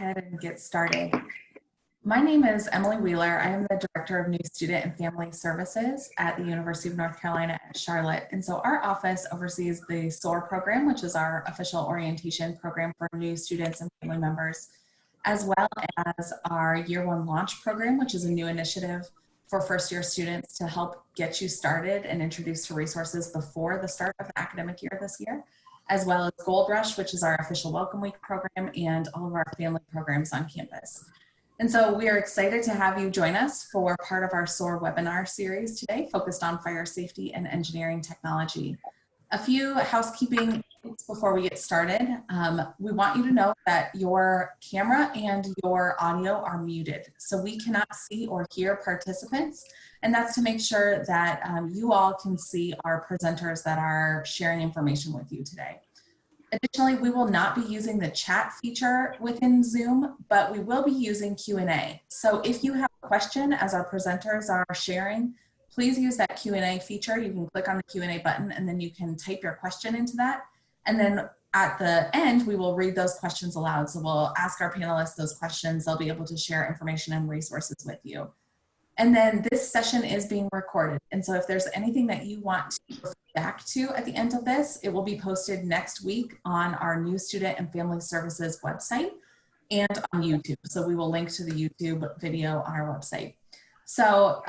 ahead and get started. My name is Emily Wheeler. I am the Director of New Student and Family Services at the University of North Carolina at Charlotte. And so our office oversees the SOAR program, which is our official orientation program for new students and family members, as well as our Year One Launch program, which is a new initiative for first-year students to help get you started and introduced to resources before the start of the academic year this year, as well as Gold Rush, which is our official Welcome Week program, and all of our family programs on campus. And so we are excited to have you join us for part of our SOAR webinar series today, focused on fire safety and engineering technology. A few housekeeping things before we get started. We want you to know that your camera and your audio are muted, so we cannot see or hear participants, and that's to make sure that you all can see our presenters that are sharing information with you today. Additionally, we will not be using the chat feature within Zoom, but we will be using Q&A. So if you have a question as our presenters are sharing, please use that Q&A feature. You can click on the Q&A button and then you can type your question into that. And then at the end, we will read those questions aloud. So we'll ask our panelists those questions. They'll be able to share information and resources with you. And then this session is being recorded. And so if there's anything that you want to go back to at the end of this, it will be posted next week on our New Student and Family Services website and on YouTube. So we will link to the YouTube video on our website. So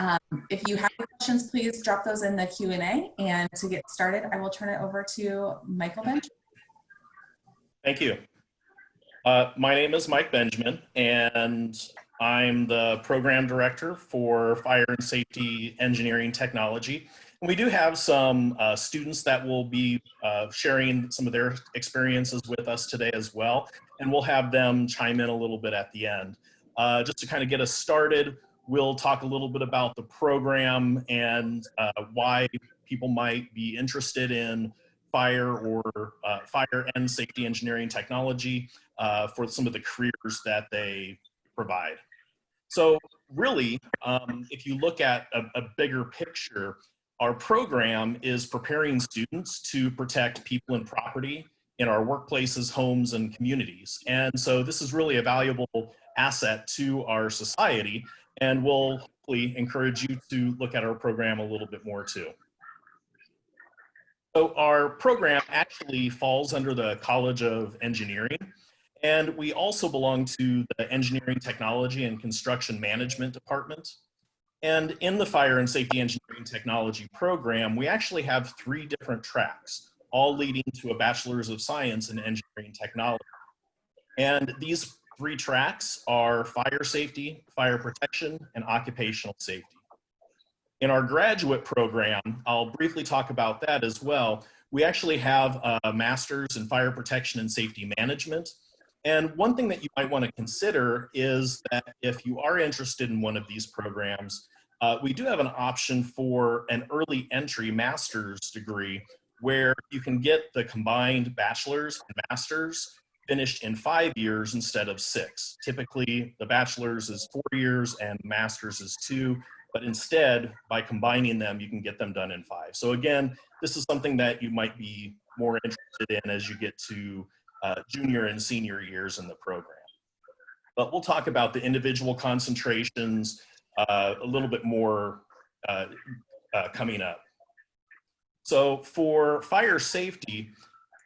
if you have questions, please drop those in the Q&A. And to get started, I will turn it over to Michael Benjamin. Thank you. My name is Mike Benjamin, and I'm the program director for Fire and Safety Engineering Technology. And we do have some students that will be sharing some of their experiences with us today as well. And we'll have them chime in a little bit at the end. Just to kind of get us started, we'll talk a little bit about the program and why people might be interested in fire or fire and safety engineering technology for some of the careers that they provide. So really, if you look at a bigger picture, our program is preparing students to protect people and property in our workplaces, homes, and communities. And so this is really a valuable asset to our society, and we'll hopefully encourage you to look at our program a little bit more too. So our program actually falls under the College of Engineering, and we also belong to the Engineering Technology and Construction Management Department. And in the Fire and Safety Engineering Technology program, we actually have 3 different tracks, all leading to a Bachelor's of Science in Engineering Technology. And these 3 tracks are fire safety, fire protection, and occupational safety. In our graduate program, I'll briefly talk about that as well. We actually have a Master's in Fire Protection and Safety Management. And one thing that you might want to consider is that if you are interested in one of these programs, we do have an option for an early entry master's degree where you can get the combined bachelor's and master's finished in 5 years instead of 6. Typically, the bachelor's is 4 years and master's is 2, but instead, by combining them, you can get them done in 5. So again, this is something that you might be more interested in as you get to junior and senior years in the program. But we'll talk about the individual concentrations a little bit more coming up. So for fire safety,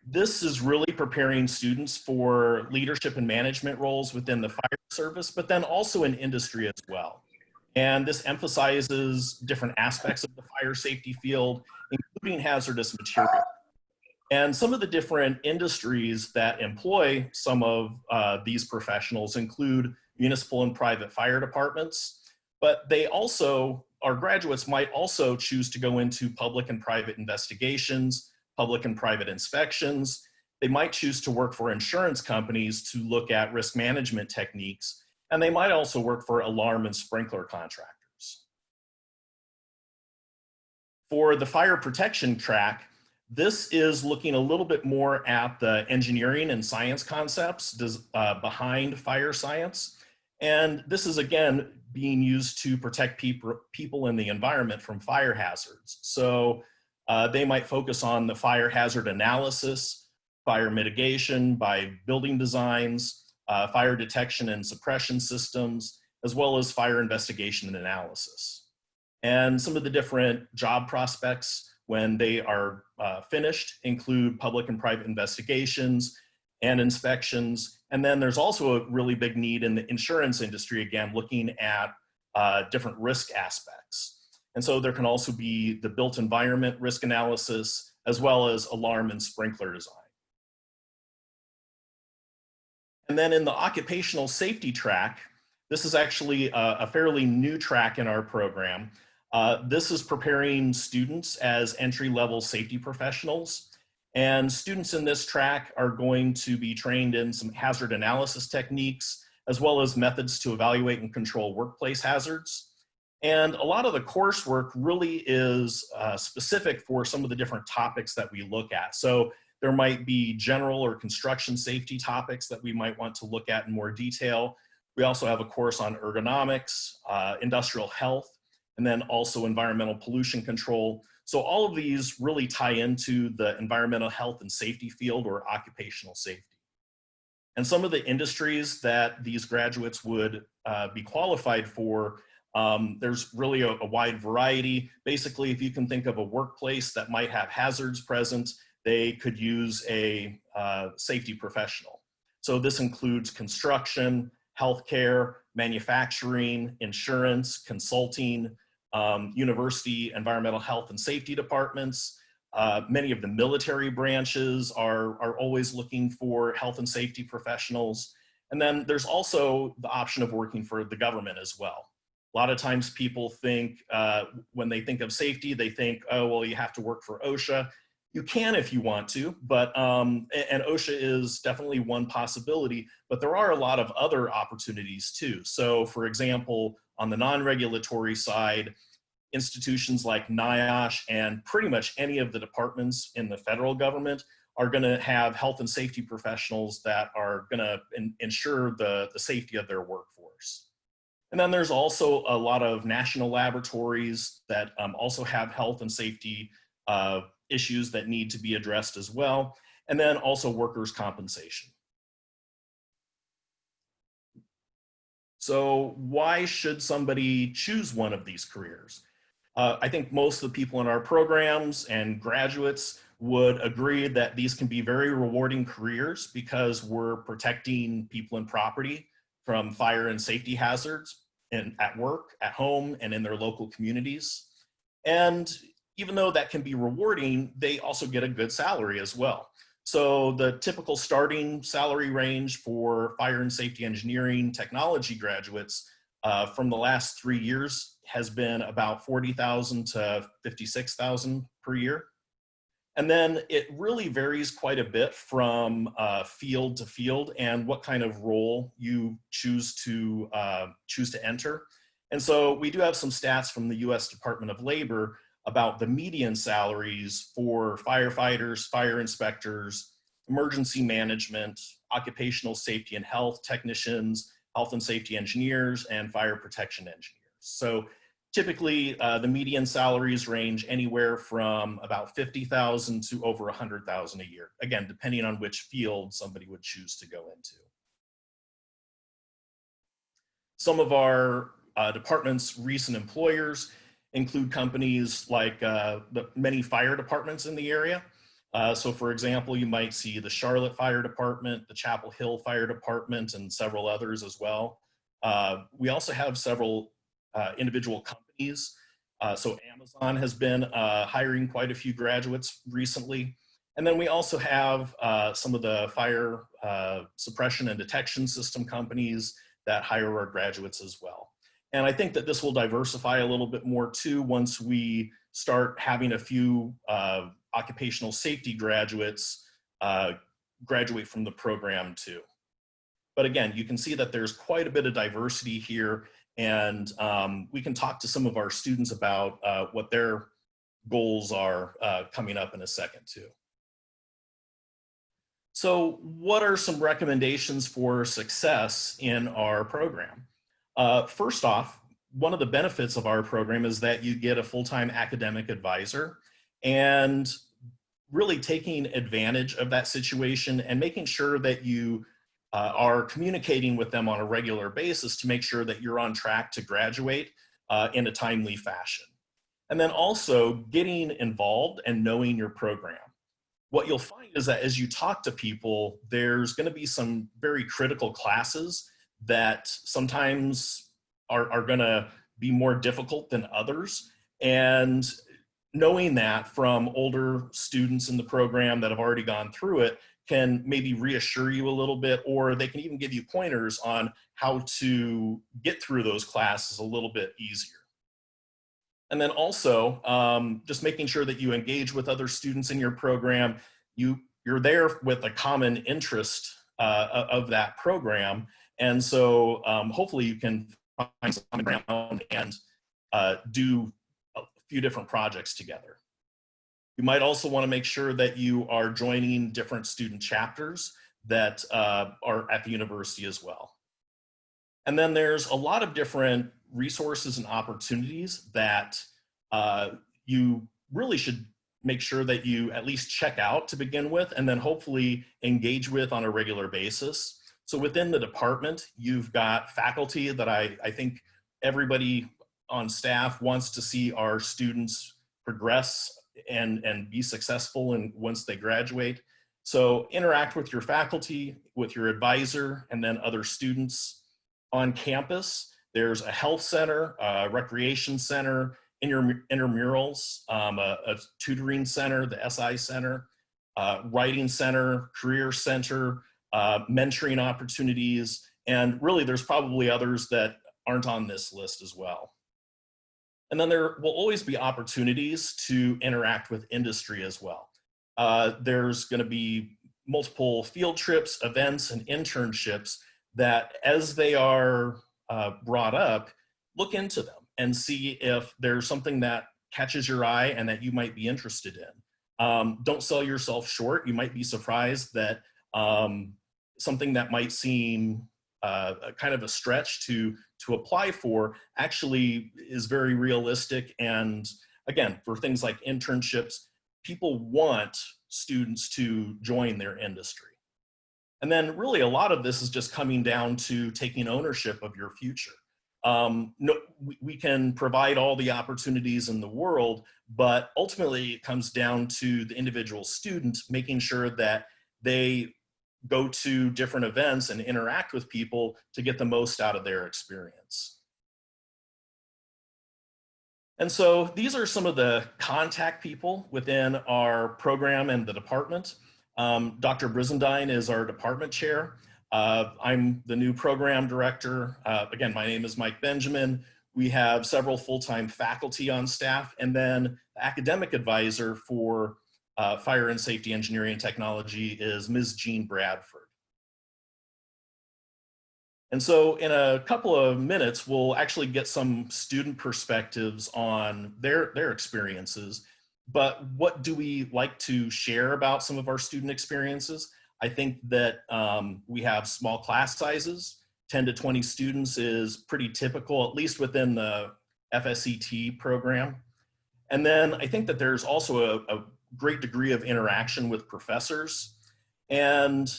this is really preparing students for leadership and management roles within the fire service, but then also in industry as well. And this emphasizes different aspects of the fire safety field, including hazardous material. And some of the different industries that employ some of these professionals include municipal and private fire departments, but they also, our graduates might also choose to go into public and private investigations, public and private inspections. They might choose to work for insurance companies to look at risk management techniques, and they might also work for alarm and sprinkler contractors. For the fire protection track, this is looking a little bit more at the engineering and science concepts behind fire science. And this is, again, being used to protect people and the environment from fire hazards. So they might focus on the fire hazard analysis, fire mitigation by building designs, fire detection and suppression systems, as well as fire investigation and analysis. And some of the different job prospects when they are finished include public and private investigations and inspections. And then there's also a really big need in the insurance industry, again, looking at different risk aspects. And so there can also be the built environment risk analysis, as well as alarm and sprinkler design. And then in the occupational safety track, this is actually a fairly new track in our program. This is preparing students as entry-level safety professionals. And students in this track are going to be trained in some hazard analysis techniques, as well as methods to evaluate and control workplace hazards. And a lot of the coursework really is specific for some of the different topics that we look at. So there might be general or construction safety topics that we might want to look at in more detail. We also have a course on ergonomics, industrial health, and then also environmental pollution control. So all of these really tie into the environmental health and safety field, or occupational safety. And some of the industries that these graduates would be qualified for, there's really a wide variety. Basically, if you can think of a workplace that might have hazards present, they could use a safety professional. So this includes construction, healthcare, manufacturing, insurance, consulting, university environmental health and safety departments. Many of the military branches are always looking for health and safety professionals. And then there's also the option of working for the government as well. A lot of times people think, when they think of safety, they think, oh, well, you have to work for OSHA. You can if you want to, but, and OSHA is definitely one possibility, but there are a lot of other opportunities too. So for example, on the non-regulatory side, institutions like NIOSH and pretty much any of the departments in the federal government are gonna have health and safety professionals that are gonna ensure the safety of their workforce. And then there's also a lot of national laboratories that also have health and safety issues that need to be addressed as well. And then also workers' compensation. So why should somebody choose one of these careers? I think most of the people in our programs and graduates would agree that these can be very rewarding careers because we're protecting people and property from fire and safety hazards at work, at home, and in their local communities. And even though that can be rewarding, they also get a good salary as well. So the typical starting salary range for fire and safety engineering technology graduates from the last 3 years has been about $40,000 to $56,000 per year. And then it really varies quite a bit from field to field and what kind of role you choose to enter. And so we do have some stats from the US Department of Labor about the median salaries for firefighters, fire inspectors, emergency management, occupational safety and health technicians, health and safety engineers, and fire protection engineers. So typically the median salaries range anywhere from about $50,000 to over $100,000 a year, again, depending on which field somebody would choose to go into. Some of our department's recent employers include companies like the many fire departments in the area. So for example, you might see the Charlotte Fire Department, the Chapel Hill Fire Department, and several others as well. We also have several individual companies. So Amazon has been hiring quite a few graduates recently. And then we also have some of the fire suppression and detection system companies that hire our graduates as well. And I think that this will diversify a little bit more too once we start having a few occupational safety graduates graduate from the program too. But again, you can see that there's quite a bit of diversity here, and we can talk to some of our students about what their goals are coming up in a second too. So what are some recommendations for success in our program? First off, one of the benefits of our program is that you get a full-time academic advisor, and really taking advantage of that situation and making sure that you are communicating with them on a regular basis to make sure that you're on track to graduate in a timely fashion. And then also getting involved and knowing your program. What you'll find is that as you talk to people, there's going to be some very critical classes that sometimes are going to be more difficult than others. And knowing that from older students in the program that have already gone through it can maybe reassure you a little bit, or they can even give you pointers on how to get through those classes a little bit easier. And then also just making sure that you engage with other students in your program. You're there with a common interest of that program. And so hopefully you can find some common ground and do a few different projects together. You might also want to make sure that you are joining different student chapters that are at the university as well. And then there's a lot of different resources and opportunities that you really should make sure that you at least check out to begin with, and then hopefully engage with on a regular basis. So within the department, you've got faculty that I think everybody on staff wants to see our students progress and be successful and once they graduate. So interact with your faculty, with your advisor, and then other students. On campus, there's a health center, a recreation center, intramurals, a tutoring center, the SI center, writing center, career center, mentoring opportunities, and really there's probably others that aren't on this list as well. And then there will always be opportunities to interact with industry as well. There's going to be multiple field trips, events, and internships that as they are brought up, look into them and see if there's something that catches your eye and that you might be interested in. Don't sell yourself short. You might be surprised that something that might seem kind of a stretch to apply for actually is very realistic. And again, for things like internships, people want students to join their industry. And then really a lot of this is just coming down to taking ownership of your future. We can provide all the opportunities in the world, but ultimately it comes down to the individual student making sure that they go to different events and interact with people to get the most out of their experience. And so these are some of the contact people within our program and the department. Dr. Brizendine is our department chair. I'm the new program director. Again, my name is Mike Benjamin. We have several full-time faculty on staff, and then the academic advisor for Fire and Safety Engineering and Technology is Ms. Jean Bradford. And so in a couple of minutes, we'll actually get some student perspectives on their experiences. But what do we like to share about some of our student experiences? I think that we have small class sizes. 10 to 20 students is pretty typical, at least within the FSET program. And then I think that there's also a great degree of interaction with professors. And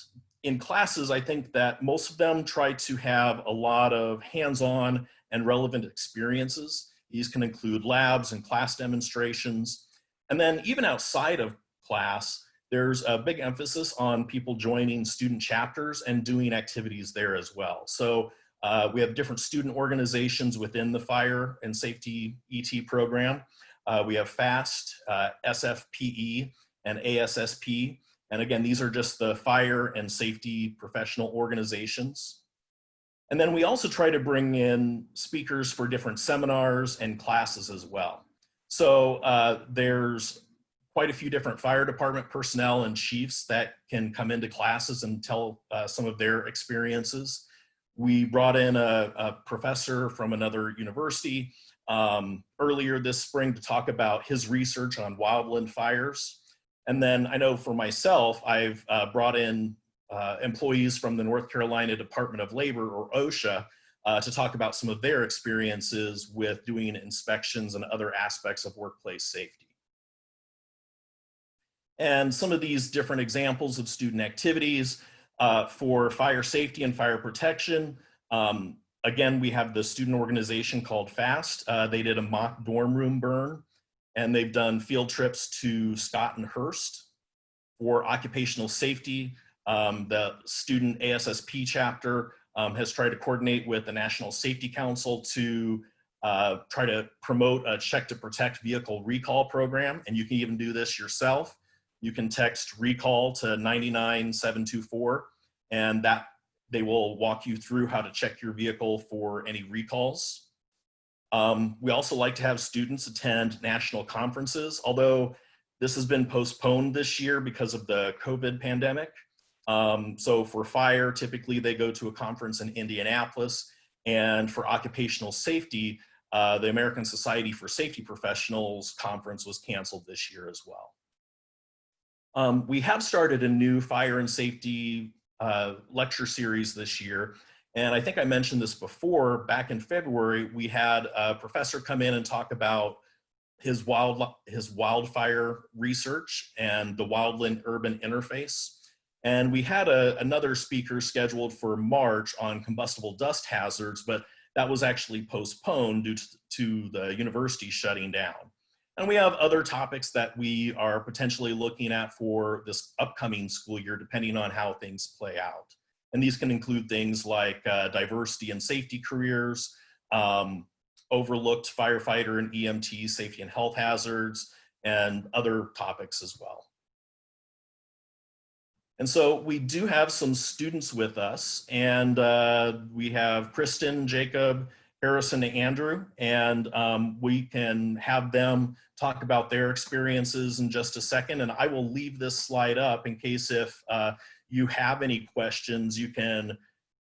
in classes, I think that most of them try to have a lot of hands-on and relevant experiences. These can include labs and class demonstrations. And then even outside of class, there's a big emphasis on people joining student chapters and doing activities there as well. So we have different student organizations within the Fire and Safety ET program. We have FAST, SFPE, and ASSP. And again, these are just the fire and safety professional organizations. And then we also try to bring in speakers for different seminars and classes as well. So there's quite a few different fire department personnel and chiefs that can come into classes and tell some of their experiences. We brought in a professor from another university earlier this spring to talk about his research on wildland fires. And then I know for myself, I've brought in employees from the North Carolina Department of Labor, or OSHA, to talk about some of their experiences with doing inspections and other aspects of workplace safety. And some of these different examples of student activities, For fire safety and fire protection, again, we have the student organization called FAST. They did a mock dorm room burn, and they've done field trips to Scott and Hurst. For occupational safety, the student ASSP chapter has tried to coordinate with the National Safety Council to try to promote a check to protect vehicle recall program. And you can even do this yourself. You can text recall to 99724, and that they will walk you through how to check your vehicle for any recalls. We also like to have students attend national conferences, although this has been postponed this year because of the COVID pandemic. So for fire, typically they go to a conference in Indianapolis, and for occupational safety, the American Society for Safety Professionals conference was canceled this year as well. We have started a new fire and safety lecture series this year. And I think I mentioned this before. Back in February, we had a professor come in and talk about his wildfire research and the wildland urban interface. And we had another speaker scheduled for March on combustible dust hazards, but that was actually postponed due to the university shutting down. And we have other topics that we are potentially looking at for this upcoming school year, depending on how things play out. And these can include things like diversity and safety careers, overlooked firefighter and EMT safety and health hazards, and other topics as well. And so we do have some students with us, and we have Kristen, Jacob, Harrison, and Andrew, and we can have them talk about their experiences in just a second. And I will leave this slide up in case if you have any questions, you can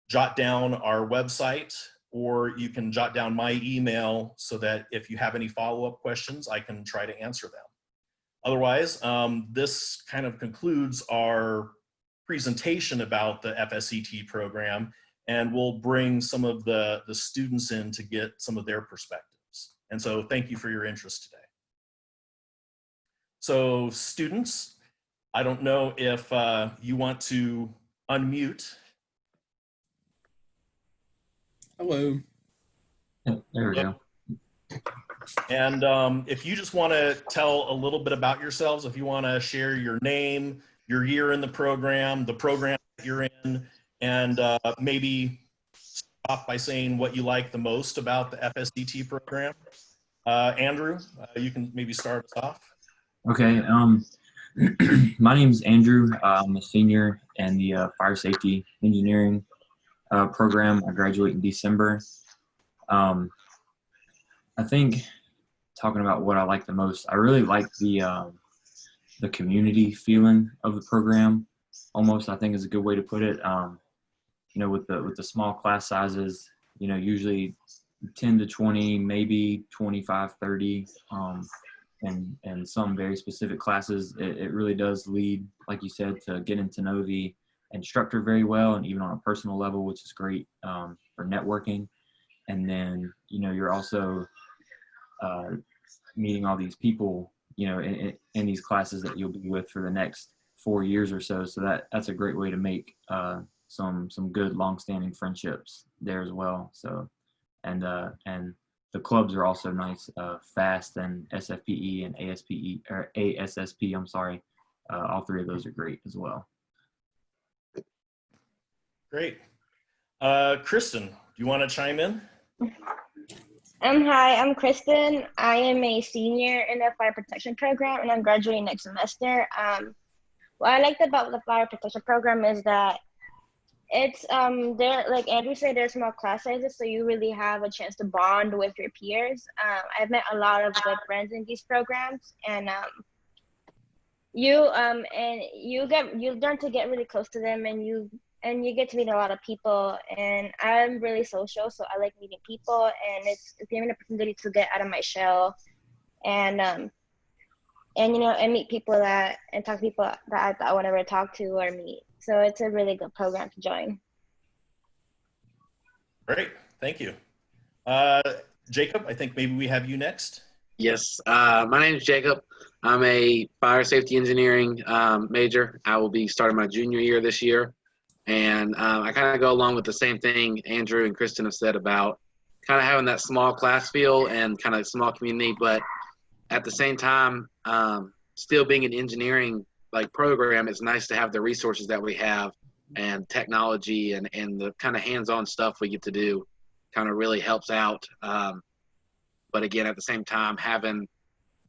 jot down our website, or you can jot down my email so that if you have any follow-up questions, I can try to answer them. Otherwise, this kind of concludes our presentation about the FSET program, and we'll bring some of the students in to get some of their perspectives. And so thank you for your interest today. So students, I don't know if you want to unmute. Hello. There we go. And if you just want to tell a little bit about yourselves, if you want to share your name, your year in the program that you're in, and maybe start off by saying what you like the most about the FSET program. Andrew, you can maybe start us off. Okay. My name's Andrew. I'm a senior in the fire safety engineering program. I graduate in December. I think talking about what I like the most, I really like the community feeling of the program. Almost, I think, is a good way to put it. You know, with the small class sizes, you know, usually 10 to 20, maybe 25, 30, and some very specific classes, it really does lead, like you said, to getting to know the instructor very well, and even on a personal level, which is great for networking. And then, you know, you're also meeting all these people, you know, in these classes that you'll be with for the next 4 years or so. So that's a great way to make some good long-standing friendships there as well. So, and the clubs are also nice. FAST and SFPE and ASPE or ASSP. I'm sorry. All three of those are great as well. Great. Kristen, do you want to chime in? Hi, I'm Kristen. I am a senior in the fire protection program, and I'm graduating next semester. What I liked about the fire protection program is that it's there, like Andrew said, there's small class sizes, so you really have a chance to bond with your peers. I've met a lot of good friends in these programs, and you learn to get really close to them, and you get to meet a lot of people. And I'm really social, so I like meeting people, and it's giving me an opportunity to get out of my shell, and you know, and meet people and talk to people that I thought I would never talk to or meet. So it's a really good program to join. Great, thank you. Jacob, I think maybe we have you next. Yes, my name is Jacob. I'm a fire safety engineering major. I will be starting my junior year this year. And I kind of go along with the same thing Andrew and Kristen have said about kind of having that small class feel and kind of small community, but at the same time, still being an engineering like program, it's nice to have the resources that we have and technology and the kind of hands-on stuff we get to do kind of really helps out. But again, at the same time, having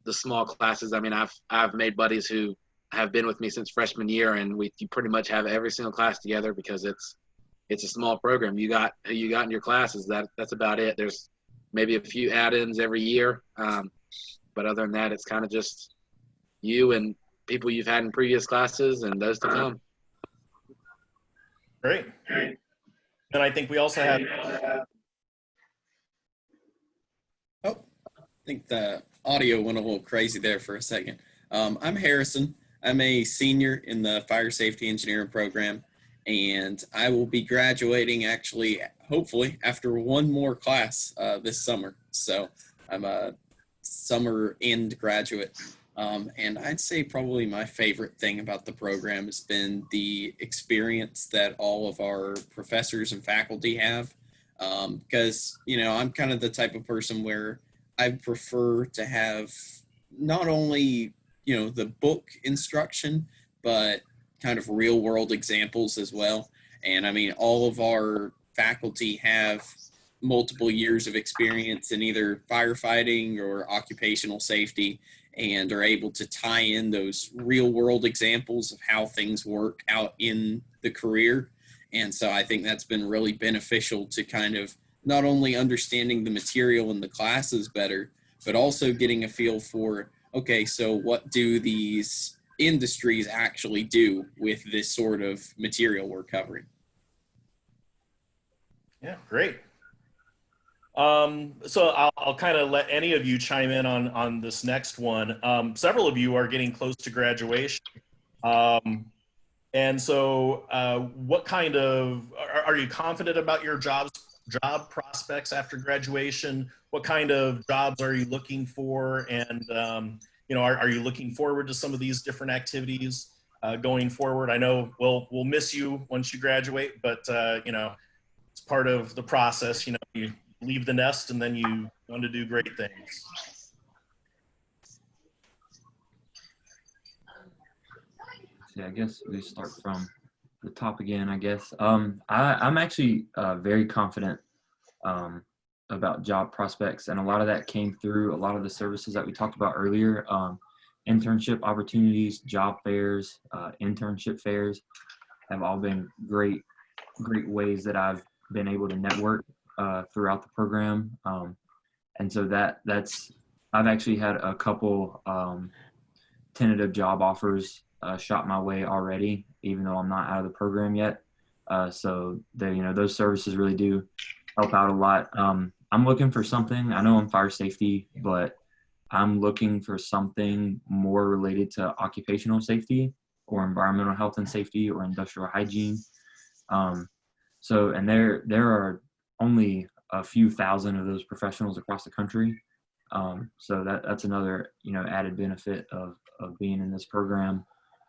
the small classes, I mean, I've made buddies who have been with me since freshman year, and you pretty much have every single class together because it's a small program. You got who you got in your classes. That's about it. There's maybe a few add-ins every year, but other than that, it's kind of just you and people you've had in previous classes and those to come. Great. And I think we also have. Oh, I think the audio went a little crazy there for a second. I'm Harrison. I'm a senior in the fire safety engineering program, and I will be graduating actually, hopefully, after one more class this summer. So I'm a summer end graduate. And I'd say probably my favorite thing about the program has been the experience that all of our professors and faculty have. Because, I'm kind of the type of person where I prefer to have not only, the book instruction, but kind of real world examples as well. And I mean, all of our faculty have multiple years of experience in either firefighting or occupational safety and are able to tie in those real world examples of how things work out in the career. And so I think that's been really beneficial to kind of not only understanding the material in the classes better, but also getting a feel for, okay, so what do these industries actually do with this sort of material we're covering? Yeah, great. So I'll kind of let any of you chime in on this next one. Several of you are getting close to graduation. And so what kind of, are you confident about your job prospects after graduation? What kind of jobs are you looking for? And, are you looking forward to some of these different activities going forward? I know we'll miss you once you graduate, but, it's part of the process. You leave the nest and then you want to do great things. Yeah, I guess we start from the top again, I guess. I'm actually very confident about job prospects, and a lot of that came through a lot of the services that we talked about earlier. Internship opportunities, job fairs, internship fairs have all been great ways that I've been able to network throughout the program. And so I've actually had a couple tentative job offers shot my way already, even though I'm not out of the program yet. So those services really do help out a lot. I'm looking for something. I know I'm fire safety, but I'm looking for something more related to occupational safety or environmental health and safety or industrial hygiene. And there are only a few thousand of those professionals across the country. So that's another, added benefit of being in this program.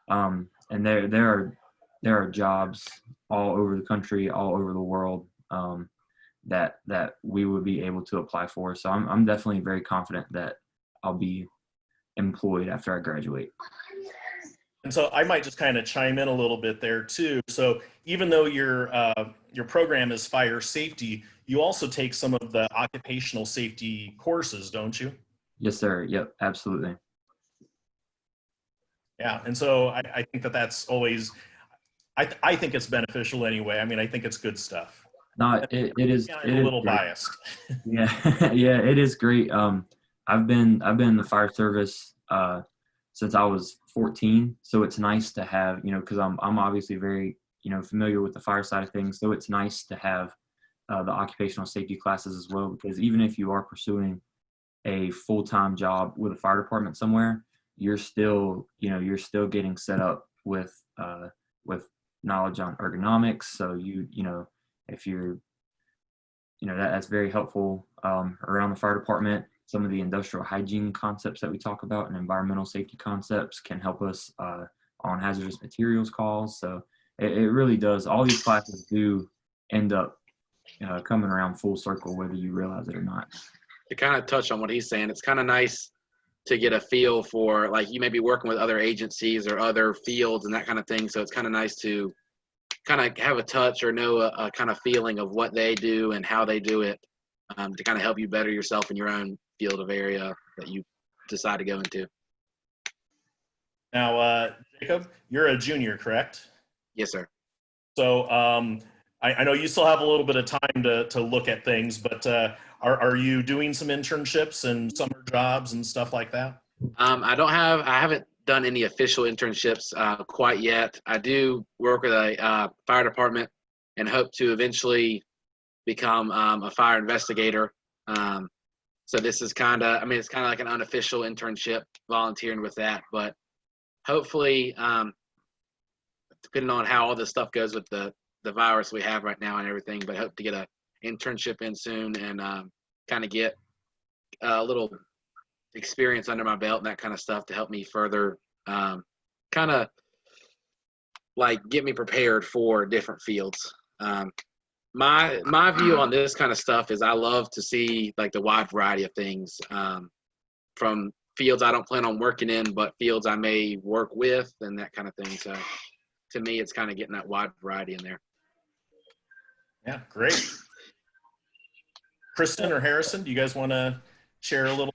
And there are jobs all over the country, all over the world, that we would be able to apply for. So I'm definitely very confident that I'll be employed after I graduate. And so I might just kind of chime in a little bit there too. So even though your program is fire safety, you also take some of the occupational safety courses, don't you? Yes, sir. Yep, absolutely. Yeah, and so I think that's always, I think it's beneficial anyway. I mean, I think it's good stuff. No, it is. Yeah, I'm a little biased. Yeah, yeah, it is great. I've been in the fire service since I was 14, so it's nice to have, because I'm obviously very, familiar with the fire side of things. So it's nice to have the occupational safety classes as well, because even if you are pursuing a full-time job with a fire department somewhere, you're still getting set up with knowledge on ergonomics. So if you're, that's very helpful around the fire department. Some of the industrial hygiene concepts that we talk about and environmental safety concepts can help us on hazardous materials calls. So it really does. All these classes do end up coming around full circle, whether you realize it or not. To kind of touch on what he's saying, it's kind of nice to get a feel for, like, you may be working with other agencies or other fields and that kind of thing. So it's kind of nice to kind of have a touch or know a kind of feeling of what they do and how they do it, to kind of help you better yourself in your own field of area that you decide to go into. Now, Jacob, you're a junior, correct? Yes, sir. So I know you still have a little bit of time to look at things, but are you doing some internships and summer jobs and stuff like that? I haven't done any official internships quite yet. I do work with a fire department and hope to eventually become a fire investigator. So this is it's kind of like an unofficial internship, volunteering with that, but hopefully, depending on how all this stuff goes with the virus we have right now and everything, but hope to get a internship in soon and kind of get a little experience under my belt and that kind of stuff to help me further kind of like get me prepared for different fields. My view on this kind of stuff is I love to see like the wide variety of things, from fields I don't plan on working in, but fields I may work with and that kind of thing. So to me, it's kind of getting that wide variety in there. Yeah, great. Kristen or Harrison, do you guys want to share a little?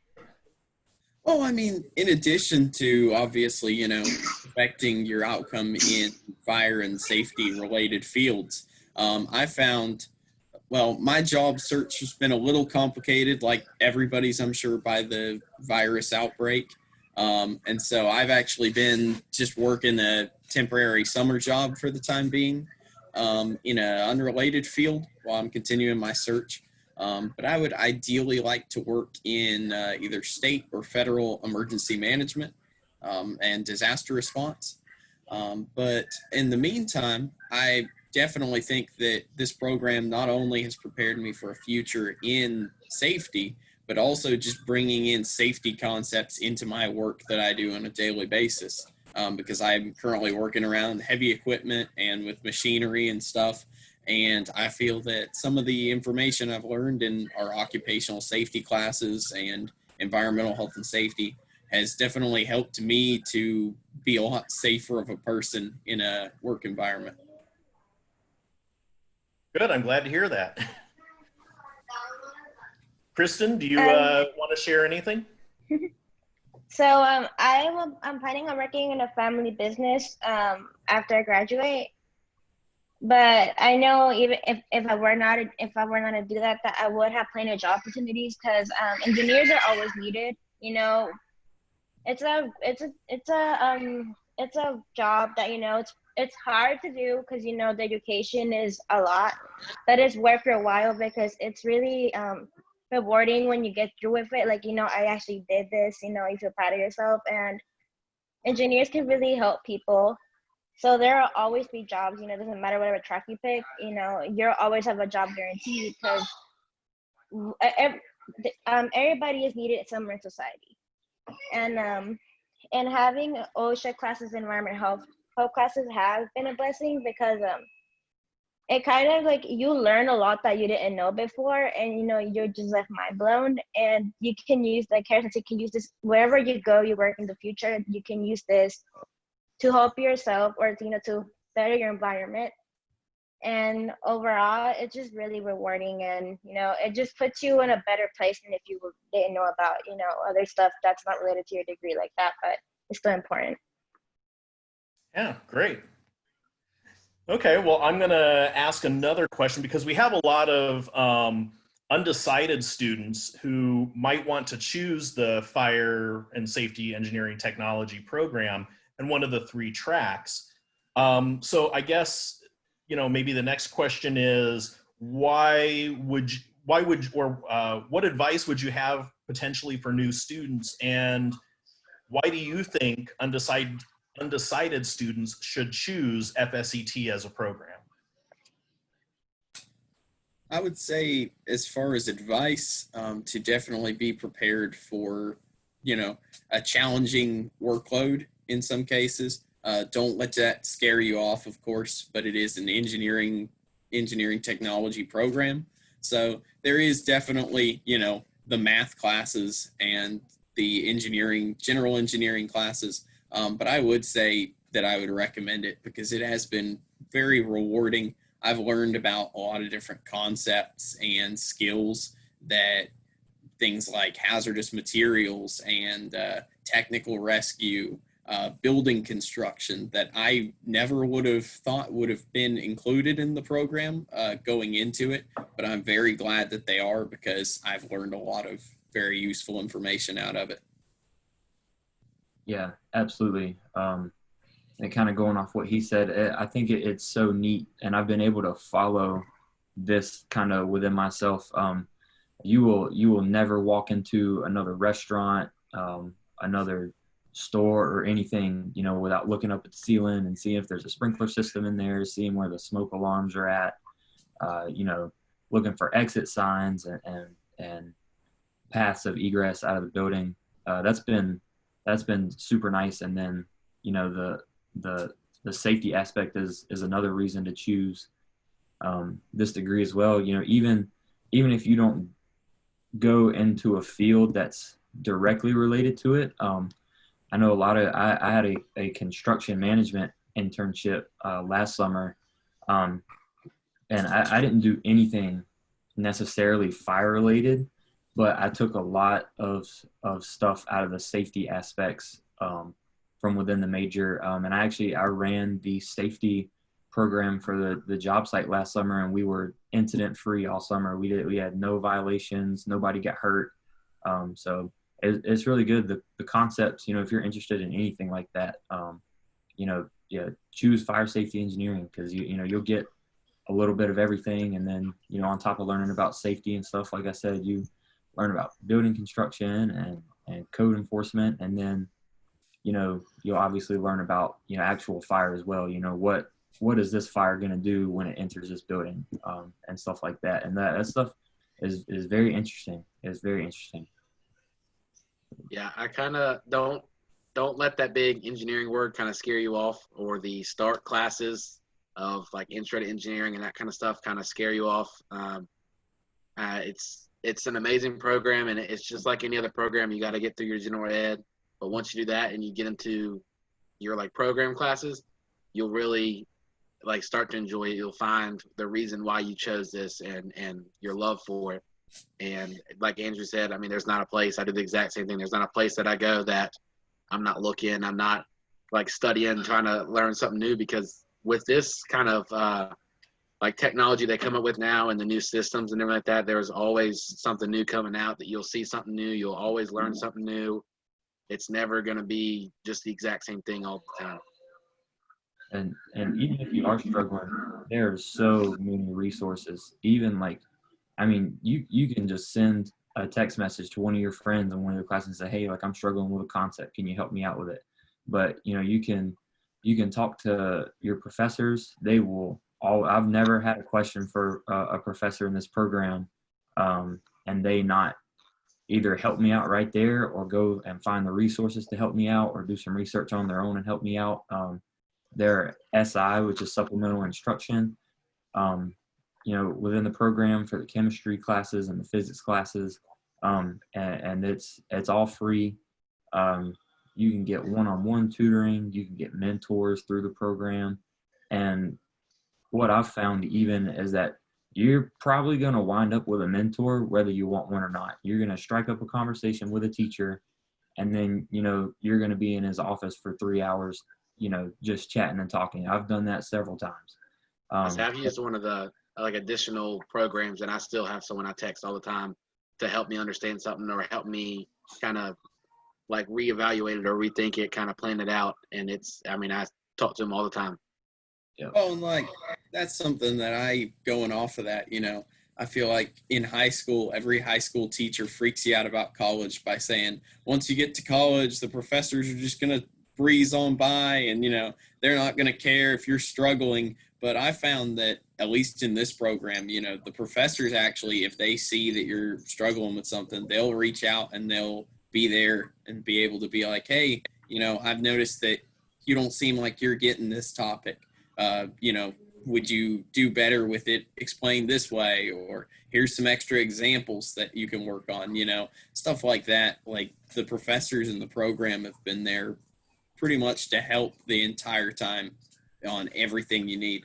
Well, I mean, in addition to obviously, you know, affecting your outcome in fire and safety related fields, I found, well, my job search has been a little complicated, like everybody's, I'm sure, by the virus outbreak. And so I've actually been just working a temporary summer job for the time being, in an unrelated field while I'm continuing my search. But I would ideally like to work in either state or federal emergency management and disaster response. But in the meantime, I definitely think that this program not only has prepared me for a future in safety, but also just bringing in safety concepts into my work that I do on a daily basis. Because I'm currently working around heavy equipment and with machinery and stuff. And I feel that some of the information I've learned in our occupational safety classes and environmental health and safety has definitely helped me to be a lot safer of a person in a work environment. Good, I'm glad to hear that. Kristen, do you want to share anything? So I'm planning on working in a family business after I graduate. But I know even if I were not to do that, that I would have plenty of job opportunities because engineers are always needed. You know, it's a job that, you know, it's hard to do because, you know, the education is a lot, but it's worth your while because it's really rewarding when you get through with it. Like, you know, I actually did this. You know, you feel proud of yourself, and engineers can really help people. So there will always be jobs, you know, it doesn't matter whatever track you pick, you know, you'll always have a job guarantee because everybody is needed somewhere in society. And having OSHA classes, environment health classes have been a blessing because it kind of like you learn a lot that you didn't know before, and, you know, you're just left mind blown, and you can use, like Harrison said, you can use this wherever you go, you work in the future, you can use this to help yourself or, you know, to better your environment. And overall, it's just really rewarding, and, you know, it just puts you in a better place than if you didn't know about, you know, other stuff that's not related to your degree like that, but it's still important. Yeah, great. Okay, well, I'm going to ask another question because we have a lot of undecided students who might want to choose the fire and safety engineering technology program and one of the 3 tracks. So I guess, you know, maybe the next question is what advice would you have potentially for new students, and why do you think undecided students should choose FSET as a program? I would say, as far as advice, to definitely be prepared for, you know, a challenging workload in some cases. Don't let that scare you off, of course, but it is an engineering technology program. So there is definitely, the math classes and the general engineering classes. But I would say that I would recommend it because it has been very rewarding. I've learned about a lot of different concepts and skills, that things like hazardous materials and technical rescue, building construction, that I never would have thought would have been included in the program going into it. But I'm very glad that they are, because I've learned a lot of very useful information out of it. Yeah, absolutely. And kind of going off what he said, I think it's so neat, and I've been able to follow this kind of within myself. You will never walk into another restaurant, another store or anything, without looking up at the ceiling and seeing if there's a sprinkler system in there, seeing where the smoke alarms are at, looking for exit signs and paths of egress out of the building. That's been super nice. And then, the safety aspect is another reason to choose this degree as well. Even if you don't go into a field that's directly related to it, I know I had a construction management internship last summer, and I didn't do anything necessarily fire related, but I took a lot of stuff out of the safety aspects from within the major. And I ran the safety program for the job site last summer, and we were incident free all summer. We had no violations, nobody got hurt. So it's really good. The concepts, if you're interested in anything like that, choose fire safety engineering, because you'll get a little bit of everything. And then, on top of learning about safety and stuff, like I said, you learn about building construction and code enforcement. And then, you'll obviously learn about, actual fire as well. What is this fire going to do when it enters this building, and stuff like that. And that stuff is very interesting. It's very interesting. Yeah, I kind of don't let that big engineering word kind of scare you off, or the start classes of like intro to engineering and that kind of stuff kind of scare you off. It's an amazing program, and it's just like any other program. You got to get through your general ed, but once you do that and you get into your like program classes, you'll really like start to enjoy it. You'll find the reason why you chose this and your love for it. And like Andrew said, there's not a place. I do the exact same thing. There's not a place that I go that I'm not looking. I'm not like studying, trying to learn something new, because with this kind of like technology they come up with now and the new systems and everything like that, there's always something new coming out, that you'll see something new. You'll always learn something new. It's never going to be just the exact same thing all the time. And even if you are struggling, there are so many resources. Even like, you can just send a text message to one of your friends in one of your classes and say, hey, like, I'm struggling with a concept. Can you help me out with it? But, you can talk to your professors. They will I've never had a question for a professor in this program, and they not either help me out right there, or go and find the resources to help me out, or do some research on their own and help me out. Their SI, which is supplemental instruction, within the program for the chemistry classes and the physics classes, and it's all free. You can get one-on-one tutoring. You can get mentors through the program. And what I've found even is that you're probably going to wind up with a mentor, whether you want one or not. You're going to strike up a conversation with a teacher, and then, you're going to be in his office for 3 hours, just chatting and talking. I've done that several times. I've used one of the like additional programs, and I still have someone I text all the time to help me understand something, or help me kind of like reevaluate it or rethink it, kind of plan it out. And I talk to him all the time. Yep. Oh, and like, that's something that going off of that, I feel like in high school, every high school teacher freaks you out about college by saying, once you get to college, the professors are just going to breeze on by, and, they're not going to care if you're struggling. But I found that, at least in this program, the professors actually, if they see that you're struggling with something, they'll reach out and they'll be there and be able to be like, hey, I've noticed that, you don't seem like you're getting this topic. You know, would you do better with it explained this way? Or here's some extra examples that you can work on, you know, stuff like that. Like the professors in the program have been there pretty much to help the entire time on everything you need.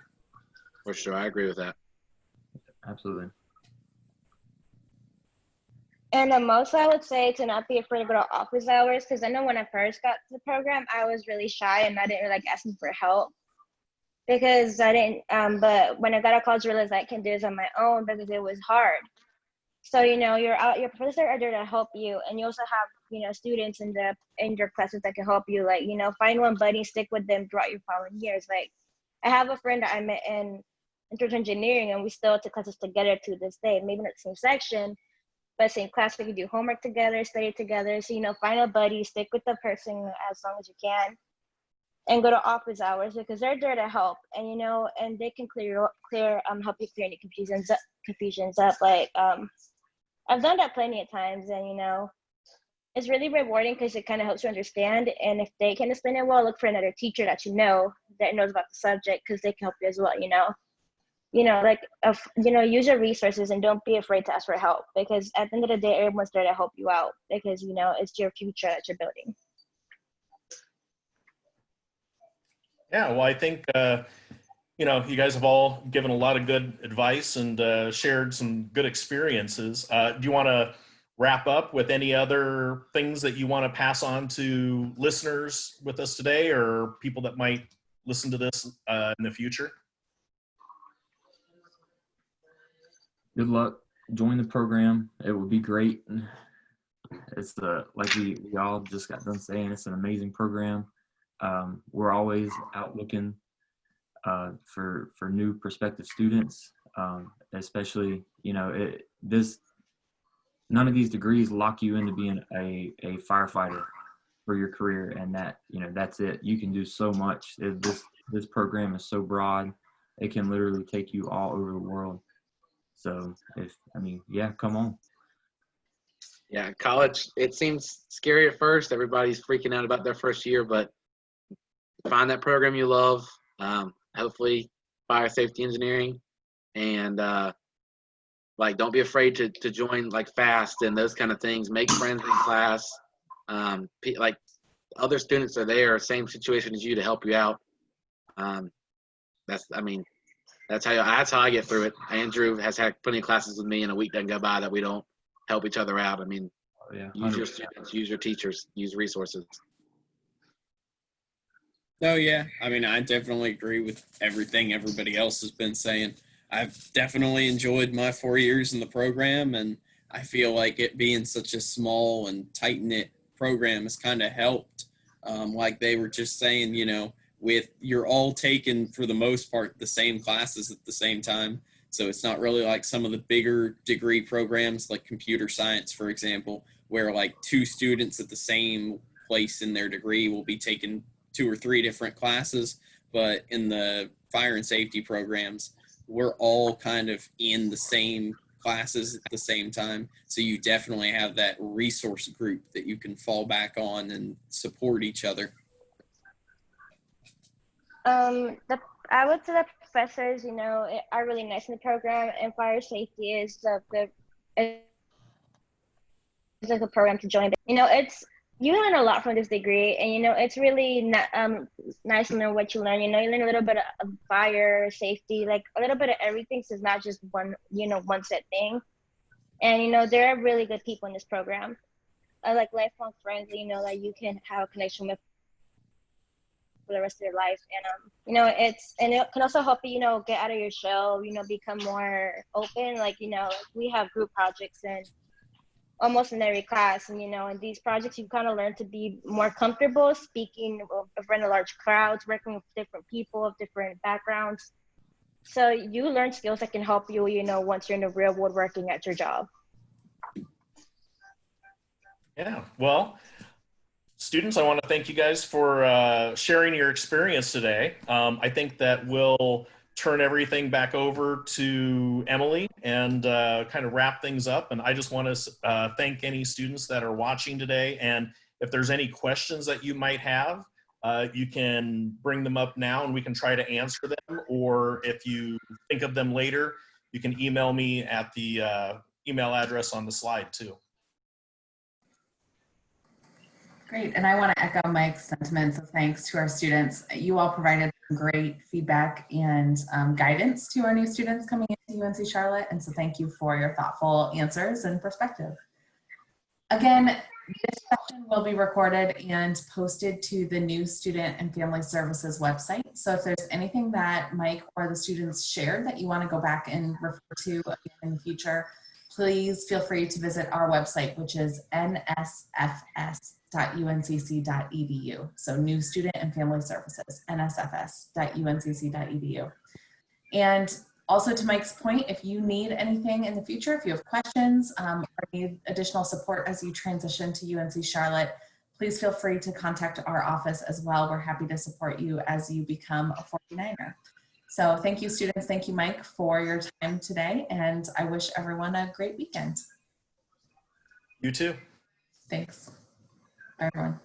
For sure. I agree with that. Absolutely. And most I would say to not be afraid to go to office hours, because I know when I first got to the program, I was really shy and I didn't really like asking for help because I didn't, but when I got to college, I realized I can do this on my own because it was hard. So, you know, your professors are there to help you, and you also have, you know, students in your classes that can help you. Like, you know, find one buddy, stick with them throughout your following years. Like, I have a friend that I met in instructional engineering, and we still took classes together to this day. Maybe not the same section, but same class. We can do homework together, study together. So, you know, find a buddy, stick with the person as long as you can, and go to office hours because they're there to help, and you know, and they can help you clear any confusions up. Like, I've done that plenty of times, and you know, it's really rewarding because it kind of helps you understand. And if they can explain it well, look for another teacher that you know that knows about the subject because they can help you as well. You know, like, you know, use your resources and don't be afraid to ask for help because at the end of the day, everyone's there to help you out because you know it's your future that you're building. Yeah, well, I think, you know, you guys have all given a lot of good advice and shared some good experiences. Do you want to wrap up with any other things that you want to pass on to listeners with us today or people that might listen to this in the future? Good luck. Join the program. It will be great. It's like we all just got done saying, it's an amazing program. We're always out looking for new prospective students, especially, you know, none of these degrees lock you into being a firefighter for your career, and that, you know, that's it. You can do so much. This program is so broad, it can literally take you all over the world. So come on. Yeah, college, it seems scary at first. Everybody's freaking out about their first year, but find that program you love, hopefully fire safety engineering, and like, don't be afraid to join like FAST and those kind of things. Make friends in class. Like, other students are there, same situation as you, to help you out. That's how I get through it. Andrew has had plenty of classes with me, and a week doesn't go by that we don't help each other out. I mean, Yeah, use your students, use your teachers, use resources. Oh, yeah. I mean, I definitely agree with everything everybody else has been saying. I've definitely enjoyed my 4 years in the program, and I feel like it being such a small and tight-knit program has kind of helped. Like they were just saying, you know, you're all taking, for the most part, the same classes at the same time. So it's not really like some of the bigger degree programs like computer science, for example, where like 2 students at the same place in their degree will be taking 2 or 3 different classes. But in the fire and safety programs, we're all kind of in the same classes at the same time. So you definitely have that resource group that you can fall back on and support each other. I would say the professors, you know, are really nice in the program, and fire safety is like a program to join. You know, you learn a lot from this degree, and you know, it's really nice to know what you learn. You know, you learn a little bit of fire safety, like a little bit of everything. So it's not just one set thing. And you know, there are really good people in this program, like lifelong friends. You know, that you can have a connection with for the rest of your life. And you know, it can also help you, you know, get out of your shell. You know, become more open. Like, you know, we have group projects and almost in every class, and you know, in these projects you kind of learn to be more comfortable speaking in front of large crowds, working with different people of different backgrounds. So you learn skills that can help you, you know, once you're in the real world working at your job. Yeah, well, students, I want to thank you guys for sharing your experience today. I think that we'll turn everything back over to Emily and kind of wrap things up. And I just want to thank any students that are watching today. And if there's any questions that you might have, You can bring them up now and we can try to answer them, or if you think of them later, you can email me at the email address on the slide too. Great, and I want to echo Mike's sentiments of thanks to our students. You all provided some great feedback and guidance to our new students coming into UNC Charlotte, and so thank you for your thoughtful answers and perspective. Again, this session will be recorded and posted to the new Student and Family Services website. So if there's anything that Mike or the students shared that you want to go back and refer to again in the future, please feel free to visit our website, which is nsfs.uncc.edu. So new Student and Family Services, nsfs.uncc.edu. And also to Mike's point, if you need anything in the future, if you have questions or need additional support as you transition to UNC Charlotte, please feel free to contact our office as well. We're happy to support you as you become a 49er. So thank you, students. Thank you, Mike, for your time today. And I wish everyone a great weekend. You too. Thanks. Bye, everyone.